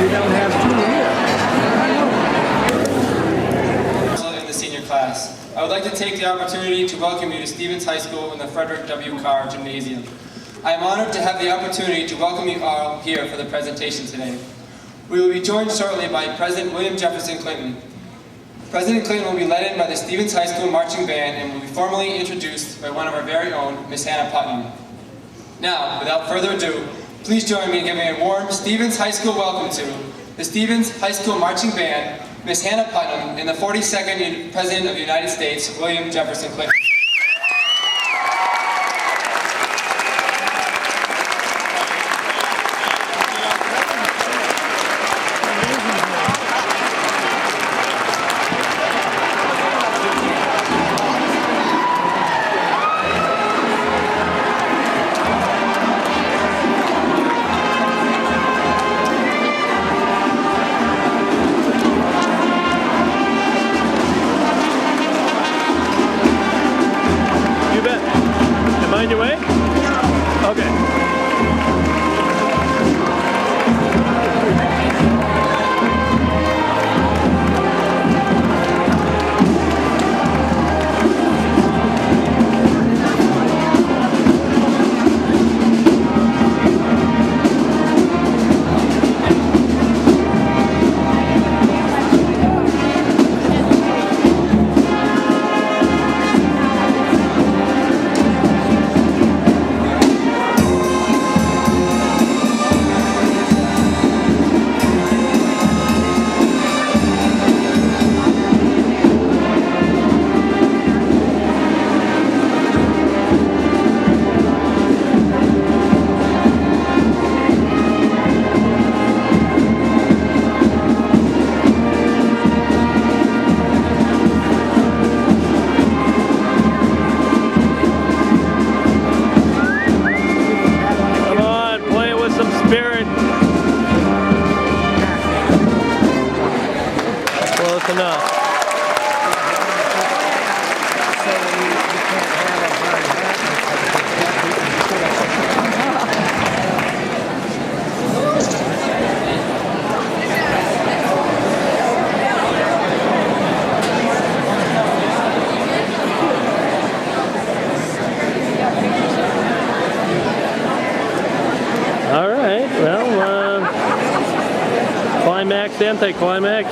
you don't have two here. In the senior class, I would like to take the opportunity to welcome you to Stevens High School in the Frederick W. Carr Gymnasium. I am honored to have the opportunity to welcome you all here for the presentation today. We will be joined shortly by President William Jefferson Clinton. President Clinton will be led in by the Stevens High School Marching Band and will be formally introduced by one of our very own, Miss Hannah Putnam. Now, without further ado, please join me in giving a warm Stevens High School welcome to the Stevens High School Marching Band, Miss Hannah Putnam, and the 42nd President of the United States, William Jefferson Clinton. On your way? Okay. Enough. All right, well, climax, anticlimax.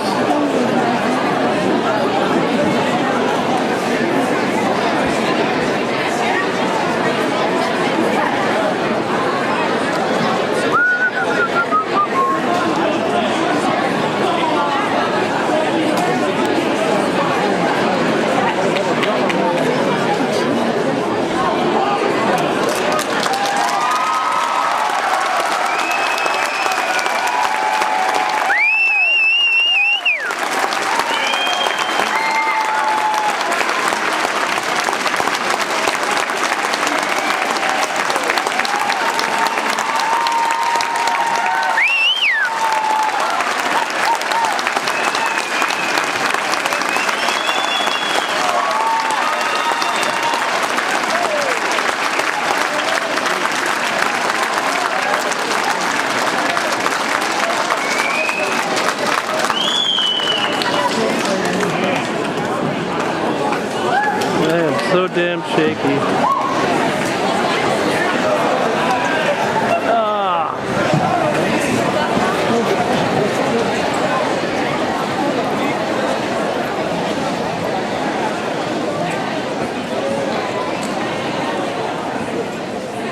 So damn shaky.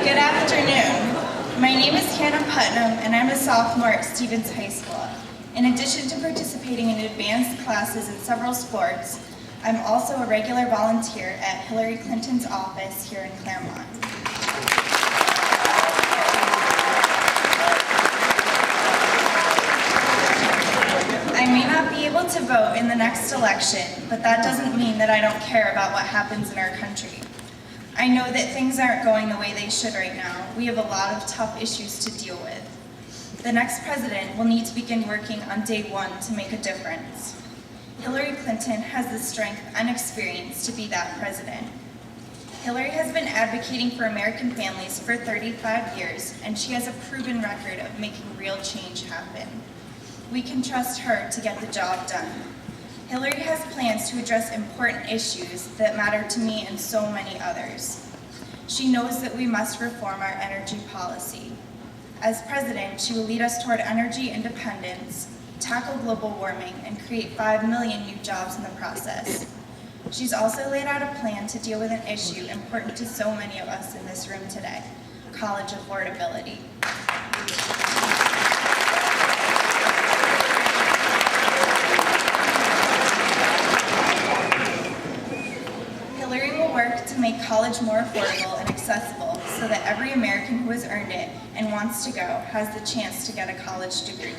Good afternoon. My name is Hannah Putnam and I'm a sophomore at Stevens High School. In addition to participating in advanced classes in several sports, I'm also a regular volunteer at Hillary Clinton's office here in Claremont. I may not be able to vote in the next election, but that doesn't mean that I don't care about what happens in our country. I know that things aren't going the way they should right now. We have a lot of tough issues to deal with. The next president will need to begin working on day one to make a difference. Hillary Clinton has the strength and experience to be that president. Hillary has been advocating for American families for 35 years, and she has a proven record of making real change happen. We can trust her to get the job done. Hillary has plans to address important issues that matter to me and so many others. She knows that we must reform our energy policy. As president, she will lead us toward energy independence, tackle global warming, and create 5 million new jobs in the process. She's also laid out a plan to deal with an issue important to so many of us in this room today, college affordability. Hillary will work to make college more affordable and accessible so that every American who has earned it and wants to go has the chance to get a college degree.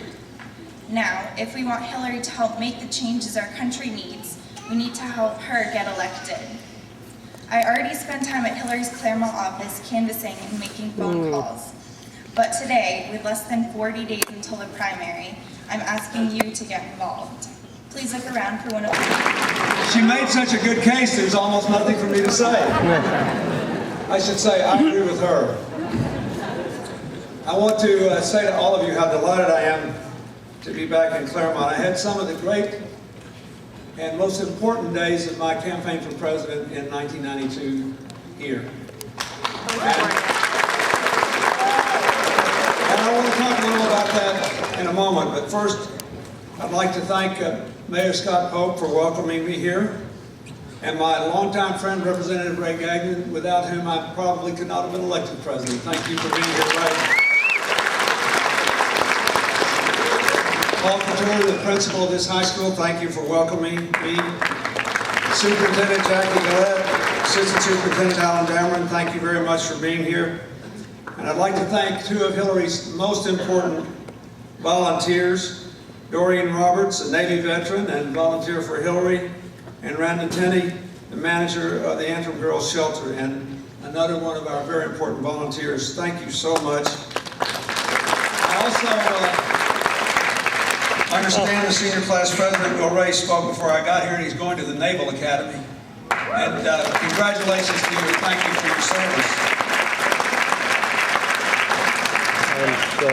Now, if we want Hillary to help make the changes our country needs, we need to help her get elected. I already spent time at Hillary's Claremont office canvassing and making phone calls. But today, with less than 40 days until the primary, I'm asking you to get involved. Please look around for one of you. She made such a good case, there's almost nothing for me to say. I should say, I agree with her. I want to say to all of you how delighted I am to be back in Claremont. I had some of the great and most important days of my campaign for president in 1992 here. And I want to talk a little about that in a moment, but first I'd like to thank Mayor Scott Pope for welcoming me here, and my longtime friend, Representative Ray Gagnon, without whom I probably could not have been elected president. Thank you for being here, Ray. Paul Couture, the principal of this high school, thank you for welcoming me. Superintendent Jackie Gillette, Assistant Superintendent Alan Dameron, thank you very much for being here. And I'd like to thank two of Hillary's most important volunteers, Doreen Roberts, a Navy veteran and volunteer for Hillary, and Randa Tenney, the manager of the Antrim Girls Shelter, and another one of our very important volunteers. Thank you so much. I also understand the senior class president, Will Ray, spoke before I got here, and he's going to the Naval Academy. And congratulations to you, and thank you for your service. I'm so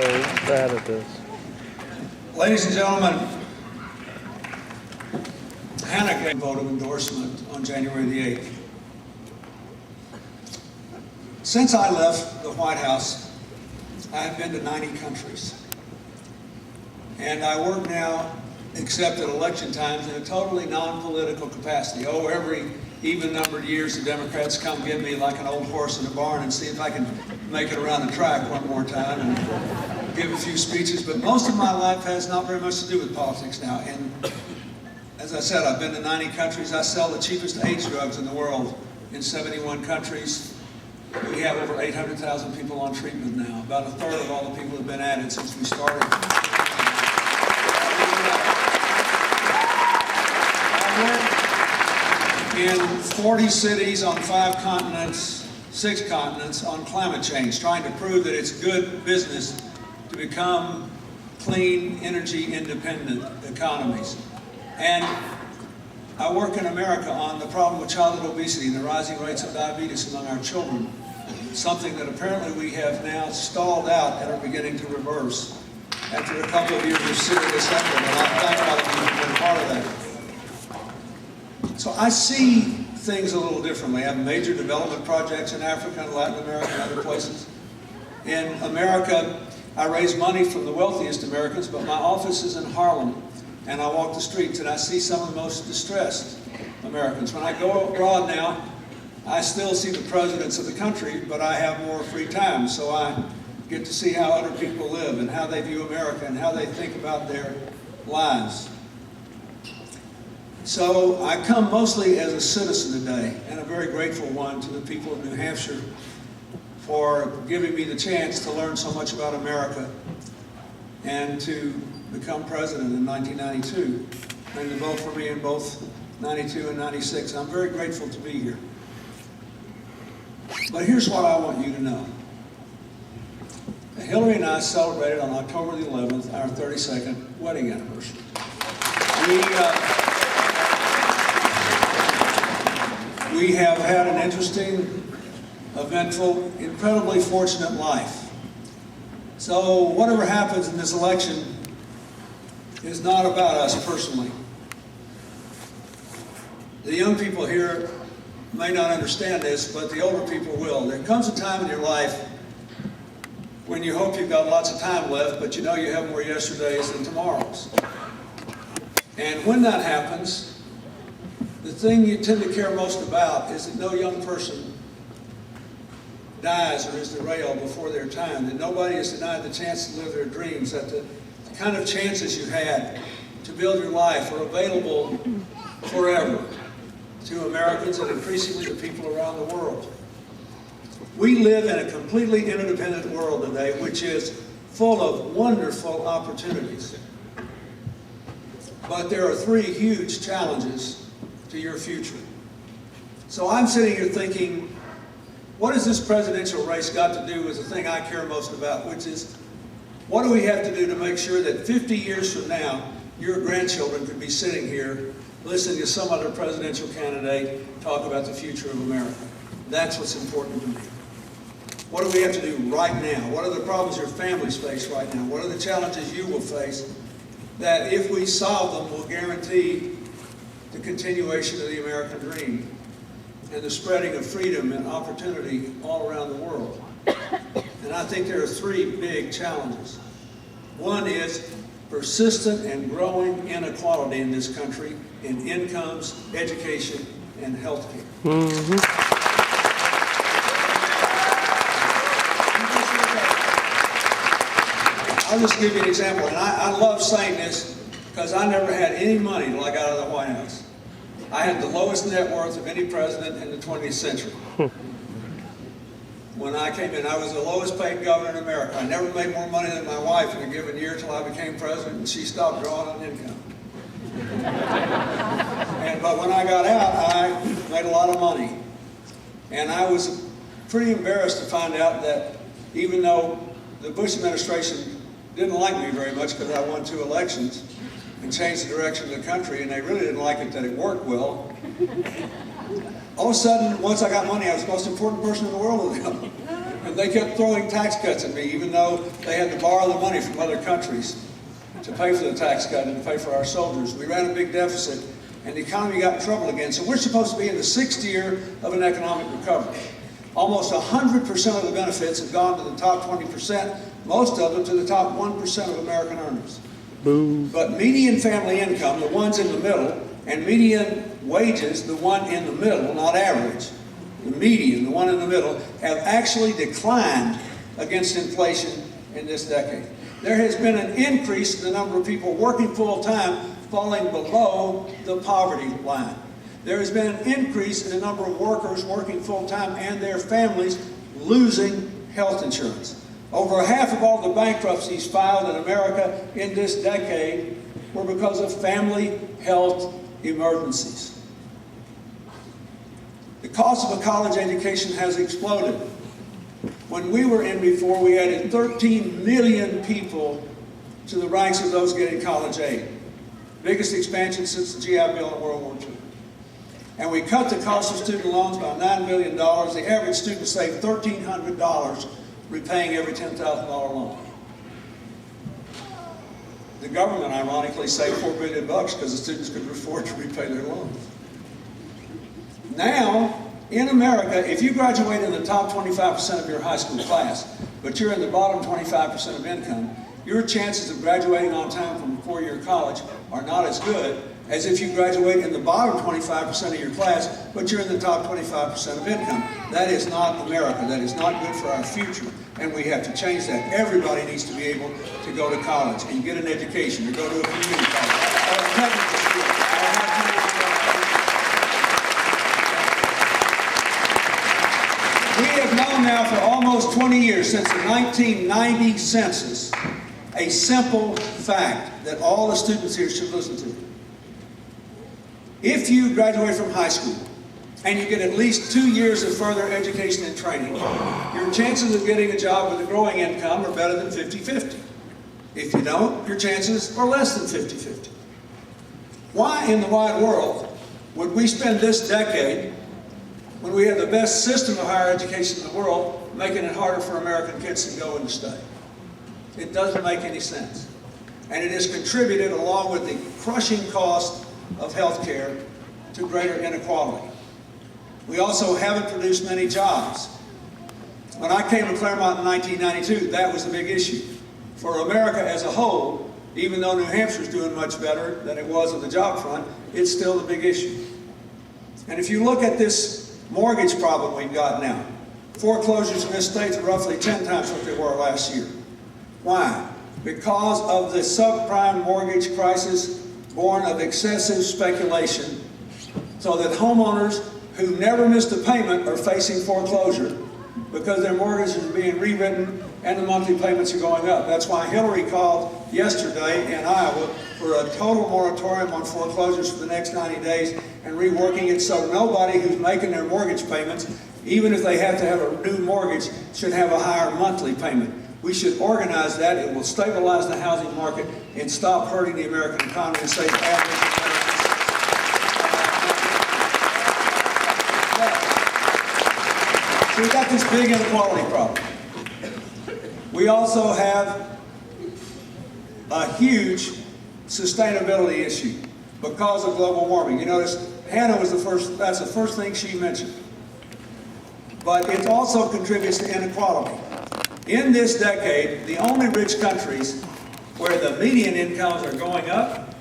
bad at this. Ladies and gentlemen, Hannah gave a vote of endorsement on January the 8th. Since I left the White House, I have been to 90 countries. And I work now, except at election times, in a totally non-political capacity. Oh, every even-numbered years, the Democrats come get me like an old horse in a barn and see if I can make it around the track one more time and give a few speeches. But most of my life has not very much to do with politics now. And as I said, I've been to 90 countries. I sell the cheapest AIDS drugs in the world in 71 countries. We have over 800,000 people on treatment now. About a third of all the people have been added since we started. In 40 cities on 5 continents, 6 continents on climate change, trying to prove that it's good business to become clean, energy independent economies. And I work in America on the problem of childhood obesity and the rising rates of diabetes among our children, something that apparently we have now stalled out and are beginning to reverse after a couple of years of serious effort, and I thank all of you for being part of that. So I see things a little differently. I have major development projects in Africa and Latin America and other places. In America, I raise money from the wealthiest Americans, but my office is in Harlem, and I walk the streets and I see some of the most distressed Americans. When I go abroad now, I still see the presidents of the country, but I have more free time, so I get to see how other people live and how they view America and how they think about their lives. So I come mostly as a citizen today, and a very grateful one to the people of New Hampshire for giving me the chance to learn so much about America and to become president in 1992 and to vote for me in both 92 and 96. I'm very grateful to be here. But here's what I want you to know. Hillary and I celebrated on October the 11th our 32nd wedding anniversary. We have had an interesting, eventful, incredibly fortunate life. So whatever happens in this election, is not about us personally. The young people here may not understand this, but the older people will. There comes a time in your life when you hope you've got lots of time left, but you know you have more yesterdays than tomorrows. And when that happens, the thing you tend to care most about is that no young person dies or is derailed before their time, that nobody is denied the chance to live their dreams, that the kind of chances you had to build your life are available forever to Americans and increasingly to people around the world. We live in a completely interdependent world today, which is full of wonderful opportunities. But there are three huge challenges to your future. So I'm sitting here thinking, what has this presidential race got to do with the thing I care most about, which is, what do we have to do to make sure that 50 years from now, your grandchildren could be sitting here listening to some other presidential candidate talk about the future of America? That's what's important to me. What do we have to do right now? What are the problems your families face right now? What are the challenges you will face that, if we solve them, will guarantee the continuation of the American dream and the spreading of freedom and opportunity all around the world? And I think there are three big challenges. One is persistent and growing inequality in this country in incomes, education, and health care. I'll just give you an example, and I love saying this because I never had any money till I got out of the White House. I had the lowest net worth of any president in the 20th century. When I came in, I was the lowest paid governor in America. I never made more money than my wife in a given year till I became president, and she stopped drawing on income. But when I got out, I made a lot of money. And I was pretty embarrassed to find out that even though the Bush administration didn't like me very much because I won 2 elections and changed the direction of the country, and they really didn't like it that it worked well, all of a sudden, once I got money, I was the most important person in the world to them. And they kept throwing tax cuts at me, even though they had to borrow the money from other countries to pay for the tax cut and to pay for our soldiers. We ran a big deficit, and the economy got in trouble again. So we're supposed to be in the 6th year of an economic recovery. Almost 100% of the benefits have gone to the top 20%, most of them to the top 1% of American earners. Boo. But median family income, the ones in the middle, and median wages, the one in the middle, not average, the median, the one in the middle, have actually declined against inflation in this decade. There has been an increase in the number of people working full-time falling below the poverty line. There has been an increase in the number of workers working full-time and their families losing health insurance. Over half of all the bankruptcies filed in America in this decade were because of family health emergencies. The cost of a college education has exploded. When we were in before, we added 13 million people to the ranks of those getting college aid. Biggest expansion since the GI Bill in World War II. And we cut the cost of student loans by $9 billion. The average student saved $1,300 repaying every $10,000 loan. The government, ironically, saved $4 billion because the students could afford to repay their loans. Now, in America, if you graduate in the top 25% of your high school class, but you're in the bottom 25% of income, your chances of graduating on time from a 4-year college are not as good as if you graduate in the bottom 25% of your class, but you're in the top 25% of income. That is not America. That is not good for our future, and we have to change that. Everybody needs to be able to go to college and get an education, or go to a community college, or a technical school, or a high school. We have known now for almost 20 years, since the 1990 census, a simple fact that all the students here should listen to. If you graduate from high school and you get at least 2 years of further education and training, your chances of getting a job with a growing income are better than 50-50. If you don't, your chances are less than 50-50. Why in the wide world would we spend this decade, when we have the best system of higher education in the world, making it harder for American kids to go and stay? It doesn't make any sense. And it has contributed, along with the crushing cost of health care, to greater inequality. We also haven't produced many jobs. When I came to Claremont in 1992, that was the big issue. For America as a whole, even though New Hampshire's doing much better than it was on the job front, it's still the big issue. And if you look at this mortgage problem we've got now, foreclosures in this state are roughly 10 times what they were last year. Why? Because of the subprime mortgage crisis born of excessive speculation, so that homeowners who never missed a payment are facing foreclosure because their mortgages are being rewritten and the monthly payments are going up. That's why Hillary called yesterday in Iowa for a total moratorium on foreclosures for the next 90 days and reworking it so nobody who's making their mortgage payments, even if they have to have a new mortgage, should have a higher monthly payment. We should organize that. It will stabilize the housing market and stop hurting the American economy and save average Americans. So we've got this big inequality problem. We also have a huge sustainability issue because of global warming. You notice Hannah was that's the first thing she mentioned. But it also contributes to inequality. In this decade, the only rich countries where the median incomes are going up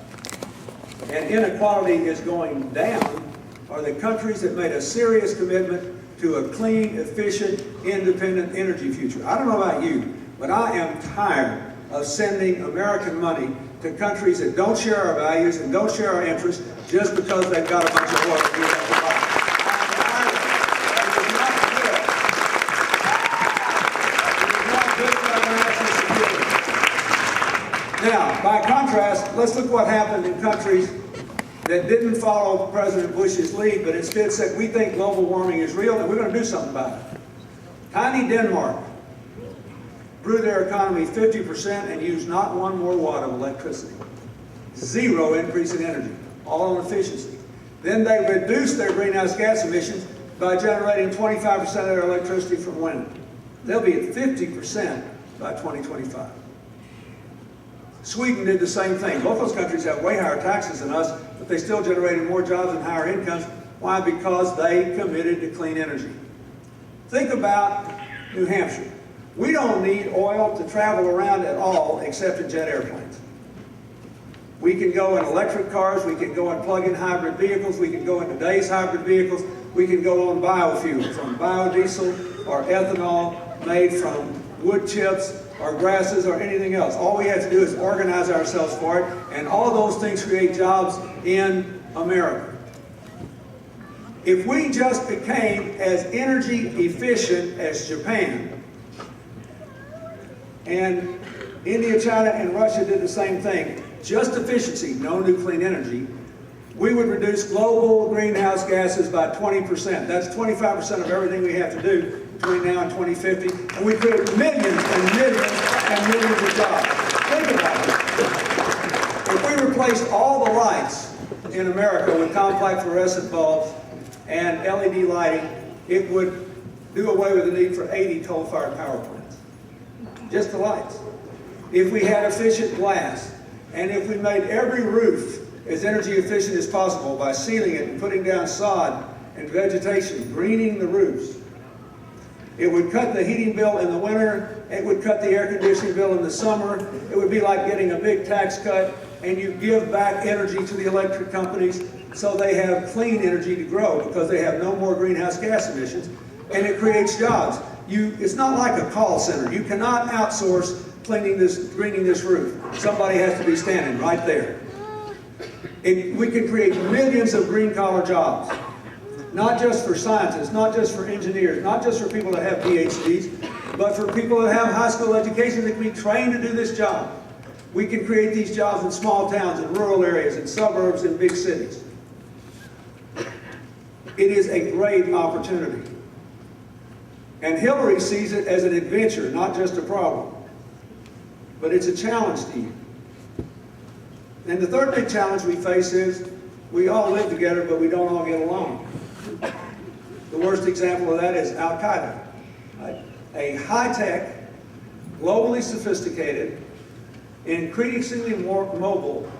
and inequality is going down are the countries that made a serious commitment to a clean, efficient, independent energy future. I don't know about you, but I am tired of sending American money to countries that don't share our values and don't share our interests just because they've got a bunch of oil that we have to buy. Now, by contrast, let's look what happened in countries that didn't follow President Bush's lead, but instead said, we think global warming is real and we're going to do something about it. Tiny Denmark grew their economy 50% and used not one more watt of electricity. Zero increase in energy, all on efficiency. Then they reduced their greenhouse gas emissions by generating 25% of their electricity from wind. They'll be at 50% by 2025. Sweden did the same thing. Both those countries have way higher taxes than us, but they still generated more jobs and higher incomes. Why? Because they committed to clean energy. Think about New Hampshire. We don't need oil to travel around at all except in jet airplanes. We can go in electric cars, we can go in plug-in hybrid vehicles, we can go in today's hybrid vehicles, we can go on biofuel, from biodiesel or ethanol made from wood chips or grasses or anything else. All we have to do is organize ourselves for it, and all those things create jobs in America. If we just became as energy efficient as Japan, and India, China, and Russia did the same thing, just efficiency, no new clean energy, we would reduce global greenhouse gases by 20%. That's 25% of everything we have to do between now and 2050, and we create millions and millions and millions of jobs. Think about it. If we replaced all the lights in America with compact fluorescent bulbs and LED lighting, it would do away with the need for 80 coal-fired power plants. Just the lights. If we had efficient glass, and if we made every roof as energy efficient as possible by sealing it and putting down sod and vegetation, greening the roofs, it would cut the heating bill in the winter, it would cut the air conditioning bill in the summer, it would be like getting a big tax cut, and you give back energy to the electric companies so they have clean energy to grow because they have no more greenhouse gas emissions, and it creates jobs. It's not like a call center. You cannot outsource greening this roof. Somebody has to be standing right there. We can create millions of green-collar jobs, not just for scientists, not just for engineers, not just for people that have PhDs, but for people that have high school education that can be trained to do this job. We can create these jobs in small towns, in rural areas, in suburbs, in big cities. It is a great opportunity. And Hillary sees it as an adventure, not just a problem. But it's a challenge to you. And the third big challenge we face is we all live together, but we don't all get along. The worst example of that is Al-Qaeda, a high-tech, globally sophisticated, increasingly more mobile,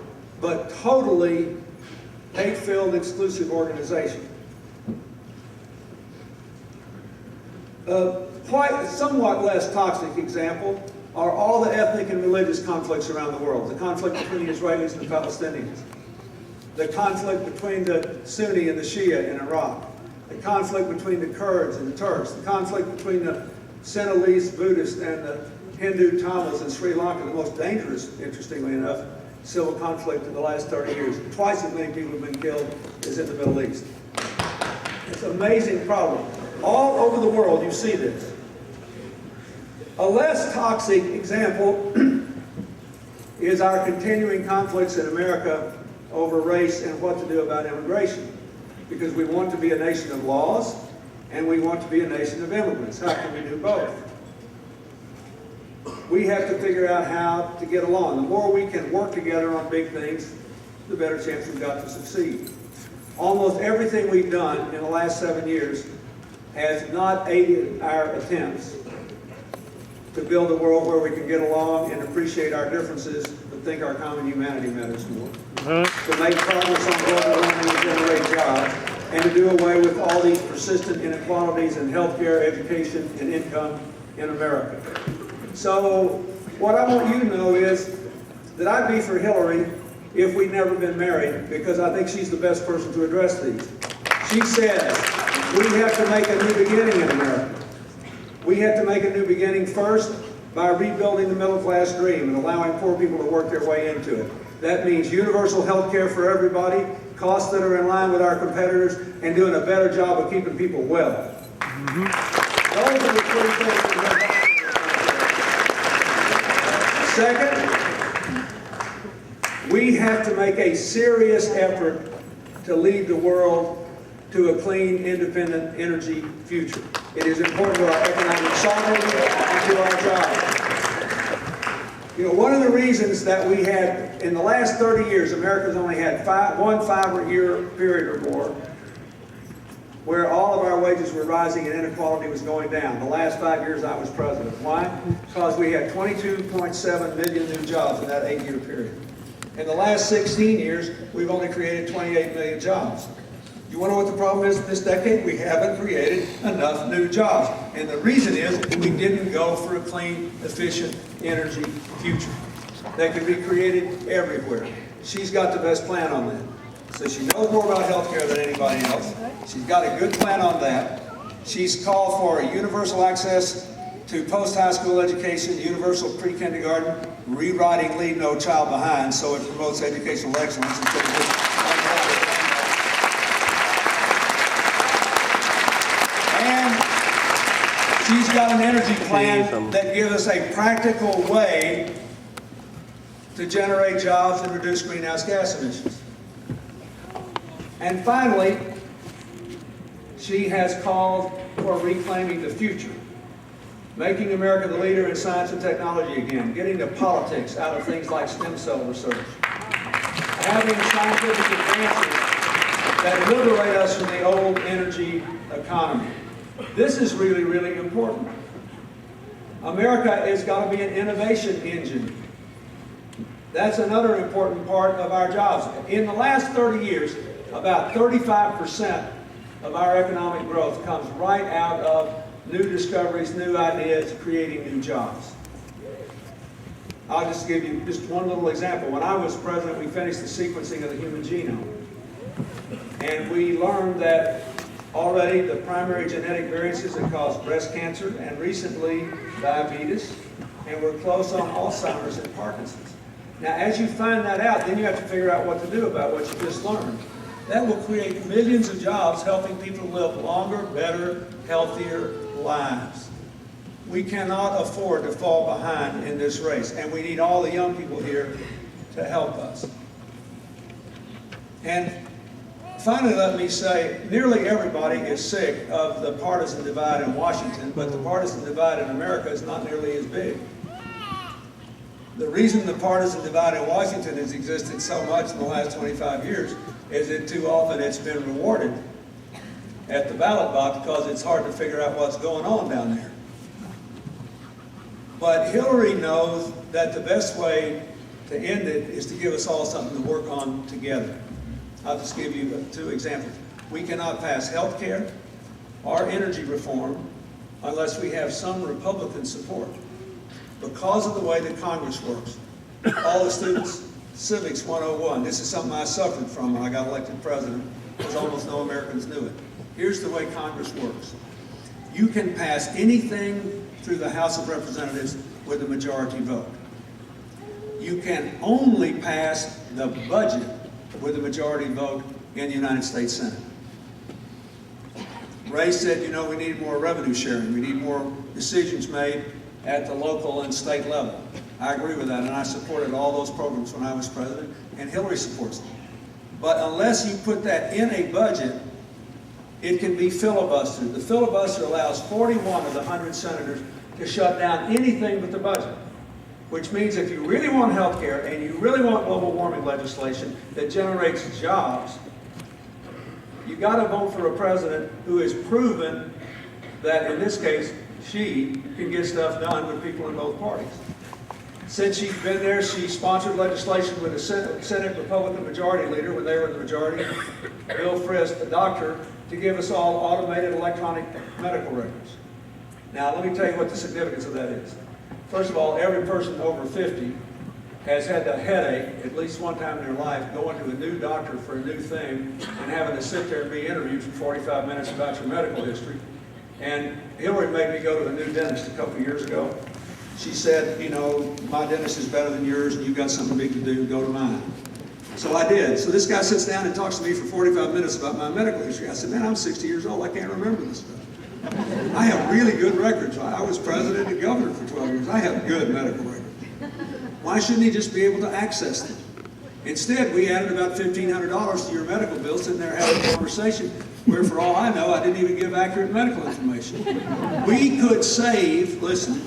but totally hate-filled exclusive organization. Quite a somewhat less toxic example are all the ethnic and religious conflicts around the world. The conflict between the Israelis and the Palestinians. The conflict between the Sunni and the Shia in Iraq. The conflict between the Kurds and the Turks. The conflict between the Sinhalese Buddhists and the Hindu Tamils in Sri Lanka, the most dangerous, interestingly enough, civil conflict in the last 30 years. Twice as many people have been killed as in the Middle East. It's an amazing problem. All over the world you see this. A less toxic example is our continuing conflicts in America over race and what to do about immigration. Because we want to be a nation of laws and we want to be a nation of immigrants. How can we do both? We have to figure out how to get along. The more we can work together on big things, the better chance we've got to succeed. Almost everything we've done in the last 7 years has not aided our attempts to build a world where we can get along and appreciate our differences, but think our common humanity matters more. To make progress on global warming and generate jobs, and to do away with all these persistent inequalities in healthcare, education, and income in America. So what I want you to know is that I'd be for Hillary if we'd never been married, because I think she's the best person to address these. She says we have to make a new beginning in America. We have to make a new beginning first by rebuilding the middle class dream and allowing poor people to work their way into it. That means universal health care for everybody, costs that are in line with our competitors, and doing a better job of keeping people well. Those are the three things we're going to do. Second, we have to make a serious effort to lead the world to a clean, independent energy future. It is important to our economic sovereignty and to our jobs. You know, one of the reasons that we had, in the last 30 years, America's only had one 5-year period or more where all of our wages were rising and inequality was going down. The last 5 years I was president. Why? Because we had 22.7 million new jobs in that 8-year period. In the last 16 years, we've only created 28 million jobs. You want to know what the problem is this decade? We haven't created enough new jobs. And the reason is we didn't go for a clean, efficient energy future that can be created everywhere. She's got the best plan on that. So she knows more about healthcare than anybody else. She's got a good plan on that. She's called for a universal access to post-high school education, universal pre-kindergarten, rewriting Leave No Child Behind so it promotes educational excellence instead of just she's got an energy plan that gives us a practical way to generate jobs and reduce greenhouse gas emissions. And finally, she has called for reclaiming the future, making America the leader in science and technology again, getting the politics out of things like stem cell research, having scientific advances that liberate us from the old energy economy. This is really, really important. America has got to be an innovation engine. That's another important part of our jobs. In the last 30 years, about 35% of our economic growth comes right out of new discoveries, new ideas, creating new jobs. I'll just give you just one little example. When I was president, we finished the sequencing of the human genome. And we learned that already the primary genetic variances that cause breast cancer and recently diabetes, and we're close on Alzheimer's and Parkinson's. Now, as you find that out, then you have to figure out what to do about what you just learned. That will create millions of jobs helping people live longer, better, healthier lives. We cannot afford to fall behind in this race, and we need all the young people here to help us. And finally, let me say, nearly everybody is sick of the partisan divide in Washington, but the partisan divide in America is not nearly as big. The reason the partisan divide in Washington has existed so much in the last 25 years is that too often it's been rewarded at the ballot box because it's hard to figure out what's going on down there. But Hillary knows that the best way to end it is to give us all something to work on together. I'll just give you 2 examples. We cannot pass health care or energy reform unless we have some Republican support. Because of the way that Congress works, all the students, Civics 101, this is something I suffered from when I got elected president, because almost no Americans knew it. Here's the way Congress works. You can pass anything through the House of Representatives with a majority vote. You can only pass the budget with a majority vote in the United States Senate. Ray said, you know, we need more revenue sharing. We need more decisions made at the local and state level. I agree with that, and I supported all those programs when I was president, and Hillary supports them. But unless you put that in a budget, it can be filibustered. The filibuster allows 41 of the 100 senators to shut down anything but the budget, which means if you really want health care and you really want global warming legislation that generates jobs, you've got to vote for a president who has proven that, in this case, she can get stuff done with people in both parties. Since she's been there, she sponsored legislation with the Senate Republican majority leader when they were in the majority, Bill Frist, a doctor, to give us all automated electronic medical records. Now, let me tell you what the significance of that is. First of all, every person over 50 has had a headache at least one time in their life going to a new doctor for a new thing and having to sit there and be interviewed for 45 minutes about your medical history. And Hillary made me go to a new dentist a couple of years ago. She said, you know, my dentist is better than yours and you've got something big to do, go to mine. So I did. So this guy sits down and talks to me for 45 minutes about my medical history. I said, man, I'm 60 years old, I can't remember this stuff. I have really good records. I was president and governor for 12 years. I have good medical records. Why shouldn't he just be able to access them? Instead, we added about $1,500 to your medical bill, sitting there having a conversation where, for all I know, I didn't even give accurate medical information. We could save, listen,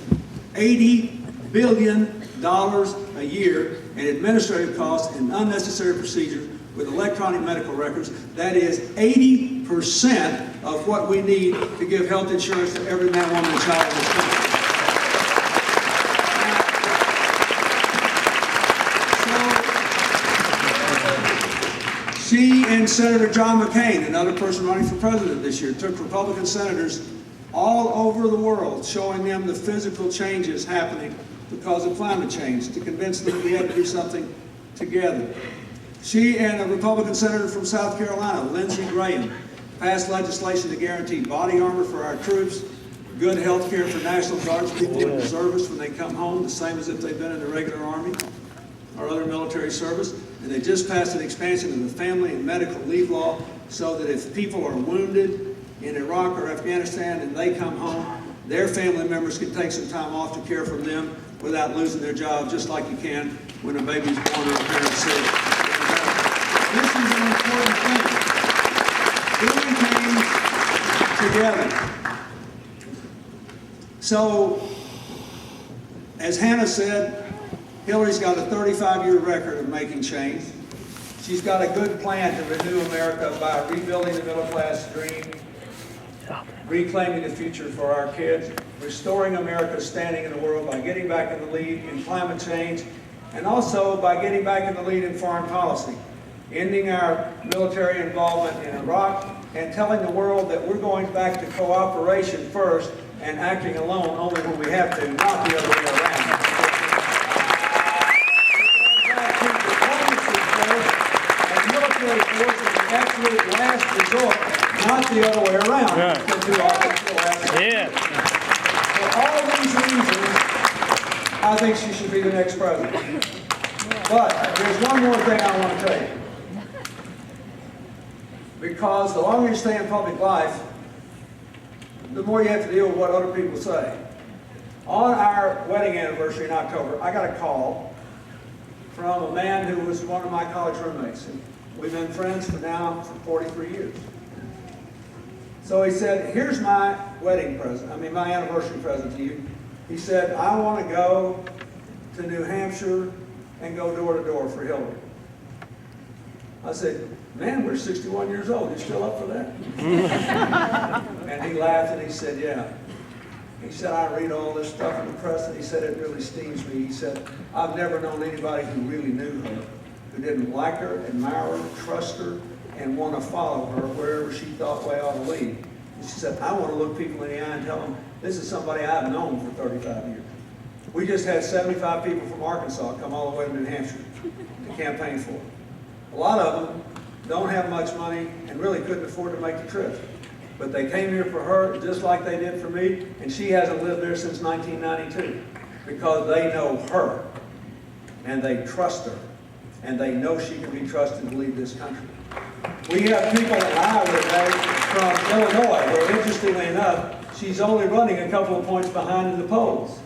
$80 billion a year in administrative costs and unnecessary procedures with electronic medical records. That is 80% of what we need to give health insurance to every man, woman, and child in this country. She and Senator John McCain, another person running for president this year, took Republican senators all over the world, showing them the physical changes happening because of climate change, to convince them we had to do something together. She and a Republican senator from South Carolina, Lindsey Graham, passed legislation to guarantee body armor for our troops, good health care for National Guards people in reservists when they come home, the same as if they've been in the regular Army or other military service. And they just passed an expansion of the family and medical leave law so that if people are wounded in Iraq or Afghanistan and they come home, their family members can take some time off to care for them without losing their job, just like you can when a baby's born or a parent's sick. This is an important thing. We came together. So, as Hannah said, Hillary's got a 35-year record of making change. She's got a good plan to renew America by rebuilding the middle-class dream, reclaiming the future for our kids, restoring America's standing in the world by getting back in the lead in climate change, and also by getting back in the lead in foreign policy, ending our military involvement in Iraq, and telling the world that we're going back to cooperation first and acting alone only when we have to, not the other way around. Force is the absolute last resort, not the other way around. Yeah. For all these reasons, I think she should be the next president. But there's one more thing I want to tell you. Because the longer you stay in public life, the more you have to deal with what other people say. On our wedding anniversary in October, I got a call from a man who was one of my college roommates. We've been friends for 43 years. So he said, here's my wedding present, my anniversary present to you. He said, I want to go to New Hampshire and go door to door for Hillary. I said, man, we're 61 years old. You still up for that? And he laughed and he said, yeah. He said, I read all this stuff in the press, and he said, it really stings me. He said, I've never known anybody who really knew her, who didn't like her, admire her, trust her, and want to follow her wherever she thought way ought to lead. And she said, I want to look people in the eye and tell them, this is somebody I've known for 35 years. We just had 75 people from Arkansas come all the way to New Hampshire to campaign for her. A lot of them don't have much money and really couldn't afford to make the trip. But they came here for her just like they did for me, and she hasn't lived there since 1992 because they know her, and they trust her, and they know she can be trusted to lead this country. We have people in Iowa today from Illinois where, interestingly enough, she's only running a couple of points behind in the polls.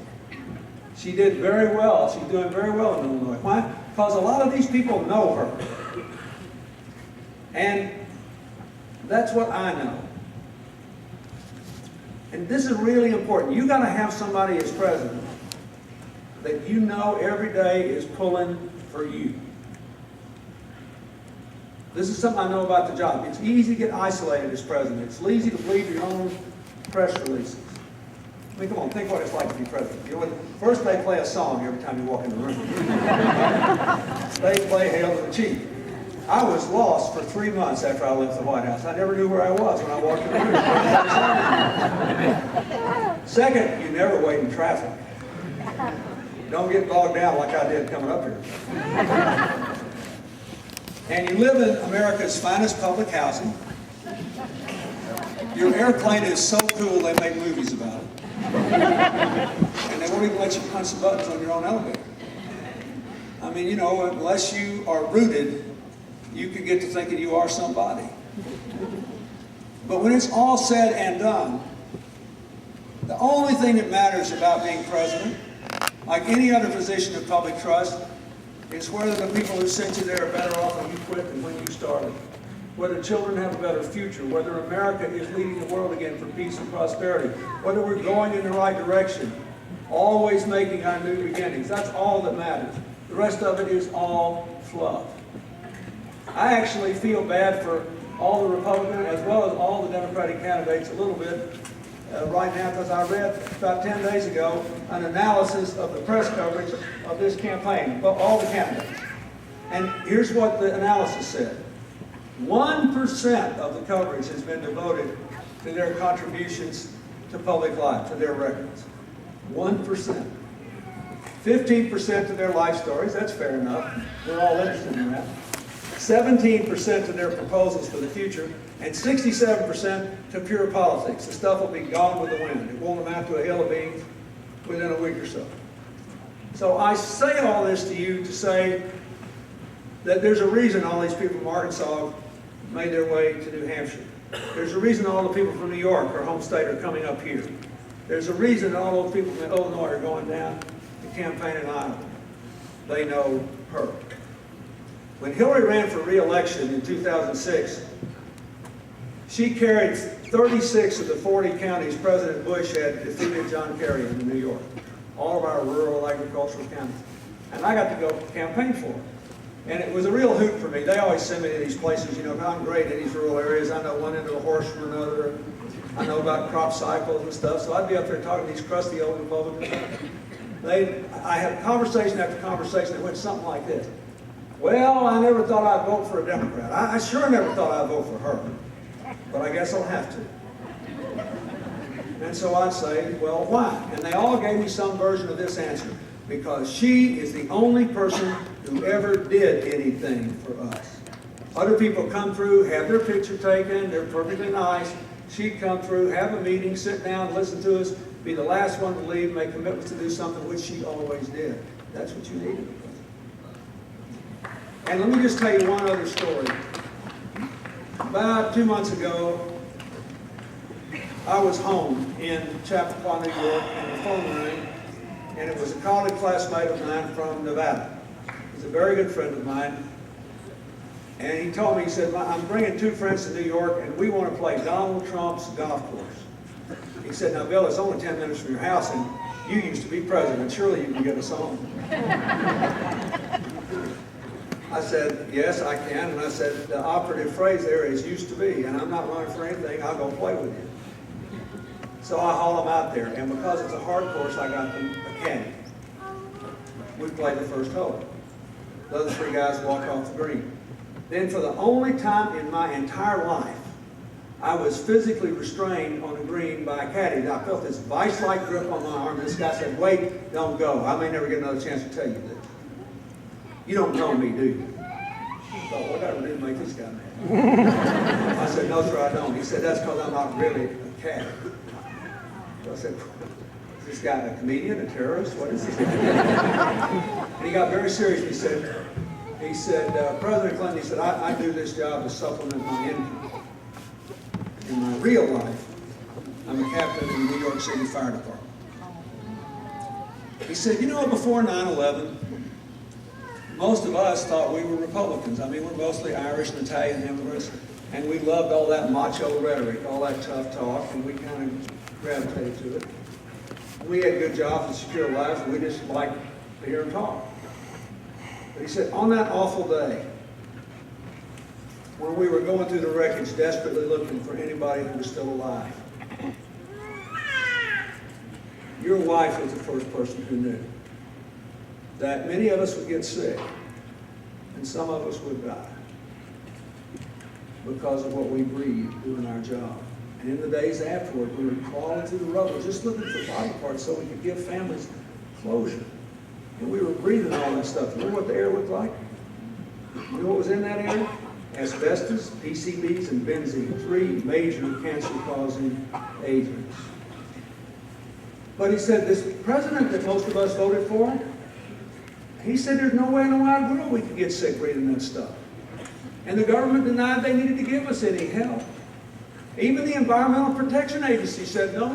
She did very well. She's doing very well in Illinois. Why? Because a lot of these people know her. And that's what I know. And this is really important. You got to have somebody as president that you know every day is pulling for you. This is something I know about the job. It's easy to get isolated as president. It's easy to believe your own press releases. I mean, come on, think what it's like to be president. You know, first they play a song every time you walk in the room. They play Hail to the Chief. I was lost for 3 months after I left the White House. I never knew where I was when I walked in the room. Second, you never wait in traffic. Don't get bogged down like I did coming up here. And you live in America's finest public housing. Your airplane is so cool they make movies about it. And they won't even let you punch the buttons on your own elevator. I mean, you know, unless you are rooted, you could get to thinking you are somebody. But when it's all said and done, the only thing that matters about being president, like any other position of public trust, is whether the people who sent you there are better off when you quit than when you started. Whether children have a better future, whether America is leading the world again for peace and prosperity, whether we're going in the right direction, always making our new beginnings. That's all that matters. The rest of it is all fluff. I actually feel bad for all the Republican as well as all the Democratic candidates a little bit right now, because I read about 10 days ago an analysis of the press coverage of this campaign, all the candidates. And here's what the analysis said. 1% of the coverage has been devoted to their contributions to public life, to their records. 1%. 15% to their life stories, that's fair enough. We're all interested in that. 17% to their proposals for the future, and 67% to pure politics. The stuff will be gone with the wind. It won't amount to a hill of beans within a week or so. So I say all this to you to say that there's a reason all these people from Arkansas made their way to New Hampshire. There's a reason all the people from New York, our home state, are coming up here. There's a reason all those people from Illinois are going down to campaign in Iowa. They know her. When Hillary ran for re-election in 2006, she carried 36 of the 40 counties President Bush had defeated John Kerry in New York. All of our rural agricultural counties. And I got to go campaign for her. And it was a real hoot for me. They always send me to these places, you know, I'm great in these rural areas. I know one end of the horse from another. I know about crop cycles and stuff. So I'd be up there talking to these crusty old Republicans. I had conversation after conversation that went something like this. Well, I never thought I'd vote for a Democrat. I sure never thought I'd vote for her. But I guess I'll have to. And so I'd say, well, why? And they all gave me some version of this answer. Because she is the only person who ever did anything for us. Other people come through, have their picture taken, they're perfectly nice. She'd come through, have a meeting, sit down, listen to us, be the last one to leave, make commitments to do something, which she always did. That's what you needed. And let me just tell you one other story. About 2 months ago, I was home in Chappaqua, New York, and the phone rang, and it was a college classmate of mine from Nevada. He's a very good friend of mine. And he told me, he said, I'm bringing 2 friends to New York, and we want to play Donald Trump's golf course. He said, now, Bill, it's only 10 minutes from your house, and you used to be president. Surely you can get us home. I said, yes, I can. And I said, the operative phrase there is used to be, and I'm not running for anything. I'll go play with you. So I haul them out there, and because it's a hard course, I got them a caddy. We played the first hole. The other three guys walk off the green. Then for the only time in my entire life, I was physically restrained on the green by a caddy. I felt this vice-like grip on my arm. This guy said, "Wait, don't go. I may never get another chance to tell you this. You don't know me, do you?" I thought, what do I do to make this guy mad? I said, "No, sir, I don't." He said, "That's because I'm not really a caddy." So I said, "Is this guy a comedian, a terrorist? What is this guy?" And he got very serious. He said, "President Clinton," he said, I do this job to supplement my income. In my real life, I'm a captain in the New York City Fire Department." He said, "You know, before 9/11, most of us thought we were Republicans. I mean, we're mostly Irish and Italian immigrants, and we loved all that macho rhetoric, all that tough talk, and we kind of gravitated to it. We had good jobs and secure lives, and we just liked to hear them talk." But he said, on that awful day, when we were going through the wreckage, desperately looking for anybody who was still alive, your wife was the first person who knew that many of us would get sick and some of us would die because of what we breathed doing our job. And in the days afterward, we were crawling through the rubble just looking for body parts so we could give families closure. And we were breathing all that stuff. You know what the air looked like? You know what was in that air? Asbestos, PCBs, and benzene, 3 major cancer-causing agents. But he said, this president that most of us voted for, he said there's no way in the wide world we could get sick breathing that stuff. And the government denied they needed to give us any help. Even the Environmental Protection Agency said, no,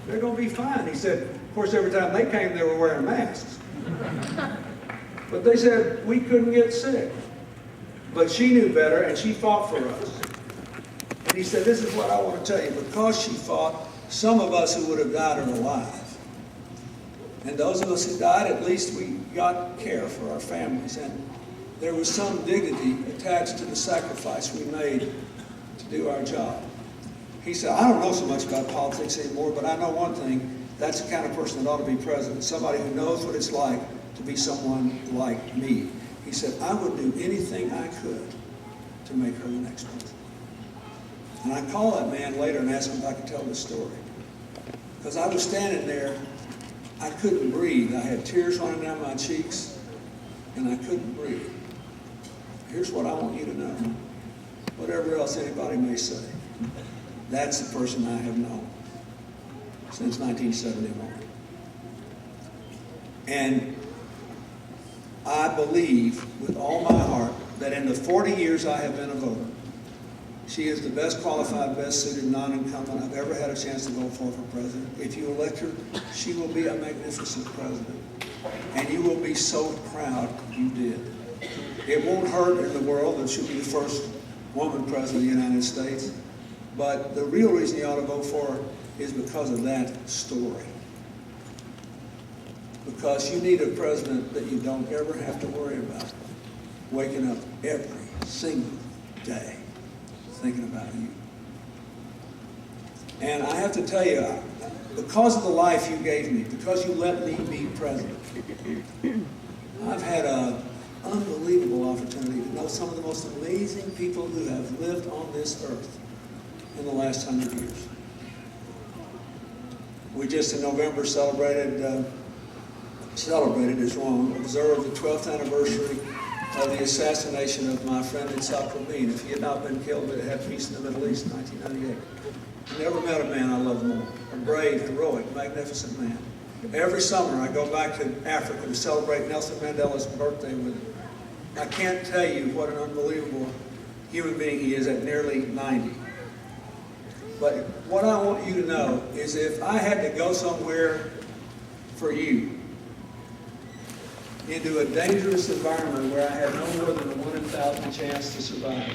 they're going to be fine. He said, of course, every time they came, they were wearing masks. But they said we couldn't get sick. But she knew better, and she fought for us. And he said, this is what I want to tell you. Because she fought, some of us who would have died are alive. And those of us who died, at least we got care for our families. And there was some dignity attached to the sacrifice we made to do our job. He said, I don't know so much about politics anymore, but I know one thing. That's the kind of person that ought to be president. Somebody who knows what it's like to be someone like me. He said, I would do anything I could to make her the next president. And I called that man later and asked him if I could tell this story. Because I was standing there, I couldn't breathe. I had tears running down my cheeks, and I couldn't breathe. Here's what I want you to know. Whatever else anybody may say, that's the person I have known since 1971. And I believe with all my heart that in the 40 years I have been a voter, she is the best qualified, best suited non-incumbent I've ever had a chance to vote for president. If you elect her, she will be a magnificent president. And you will be so proud you did. It won't hurt in the world that she'll be the first woman president of the United States. But the real reason you ought to vote for her is because of that story. Because you need a president that you don't ever have to worry about waking up every single day thinking about you. And I have to tell you, because of the life you gave me, because you let me be president, I've had an unbelievable opportunity to know some of the most amazing people who have lived on this earth in the last 100 years. We just in November celebrated is wrong, observed the 12th anniversary of the assassination of my friend Yitzhak Rabin. If he had not been killed, we'd have had peace in the Middle East in 1998. I never met a man I love more. A brave, heroic, magnificent man. Every summer I go back to Africa to celebrate Nelson Mandela's birthday with him. I can't tell you what an unbelievable human being he is at nearly 90. But what I want you to know is if I had to go somewhere for you, into a dangerous environment where I had no more than a 1 in 1,000 chance to survive,